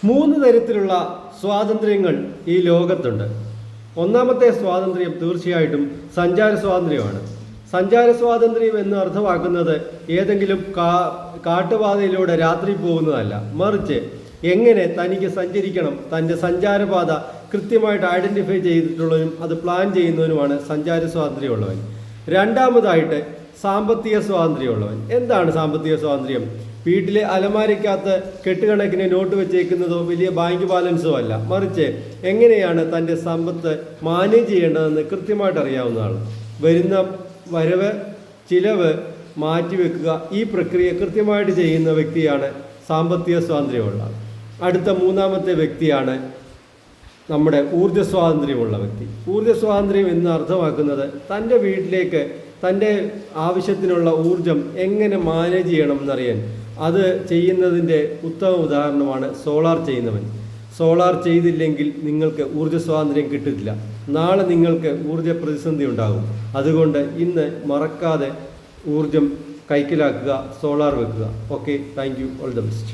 മൂന്ന് തരത്തിലുള്ള സ്വാതന്ത്ര്യങ്ങൾ ഈ ലോകത്തുണ്ട്. ഒന്നാമത്തെ സ്വാതന്ത്ര്യം തീർച്ചയായിട്ടും സഞ്ചാര സ്വാതന്ത്ര്യമാണ്. സഞ്ചാര സ്വാതന്ത്ര്യം എന്ന് അർത്ഥമാക്കുന്നത് ഏതെങ്കിലും കാട്ടുപാതയിലൂടെ രാത്രി പോകുന്നതല്ല, മറിച്ച് എങ്ങനെ തനിക്ക് സഞ്ചരിക്കണം, തൻ്റെ സഞ്ചാരപാത കൃത്യമായിട്ട് ഐഡൻറ്റിഫൈ ചെയ്തിട്ടുള്ളവനും അത് പ്ലാൻ ചെയ്യുന്നവനുമാണ് സഞ്ചാര സ്വാതന്ത്ര്യമുള്ളവൻ. രണ്ടാമതായിട്ട് സാമ്പത്തിക സ്വാതന്ത്ര്യമുള്ളവൻ. എന്താണ് സാമ്പത്തിക സ്വാതന്ത്ര്യം? വീട്ടിലെ അലമാരയ്ക്കകത്ത് കെട്ടുകണക്കിന് നോട്ട് വെച്ചേക്കുന്നതോ വലിയ ബാങ്ക് ബാലൻസോ അല്ല, മറിച്ച് എങ്ങനെയാണ് തൻ്റെ സമ്പത്ത് മാനേജ് ചെയ്യേണ്ടതെന്ന് കൃത്യമായിട്ട് അറിയാവുന്നതാണ്. വരുന്ന വരവ് ചിലവ് മാറ്റിവെക്കുക, ഈ പ്രക്രിയ കൃത്യമായിട്ട് ചെയ്യുന്ന വ്യക്തിയാണ് സാമ്പത്തിക സ്വാതന്ത്ര്യമുള്ള. അടുത്ത മൂന്നാമത്തെ വ്യക്തിയാണ് നമ്മുടെ ഊർജ്ജ സ്വാതന്ത്ര്യമുള്ള വ്യക്തി. ഊർജ്ജ സ്വാതന്ത്ര്യം എന്ന് അർത്ഥമാക്കുന്നത് തൻ്റെ വീട്ടിലേക്ക് തൻ്റെ ആവശ്യത്തിനുള്ള ഊർജം എങ്ങനെ മാനേജ് ചെയ്യണമെന്നറിയാൻ അത് ചെയ്യുന്നതിൻ്റെ ഉത്തമ ഉദാഹരണമാണ് സോളാർ ചെയ്യുന്നവൻ. സോളാർ ചെയ്തില്ലെങ്കിൽ നിങ്ങൾക്ക് ഊർജ്ജ സ്വാതന്ത്ര്യം കിട്ടില്ല. നാളെ നിങ്ങൾക്ക് ഊർജ്ജ പ്രതിസന്ധി ഉണ്ടാകും. അതുകൊണ്ട് ഇന്ന് മറക്കാതെ ഊർജം കൈക്കലാക്കുക, സോളാർ വെക്കുക. Okay, thank you, all the best.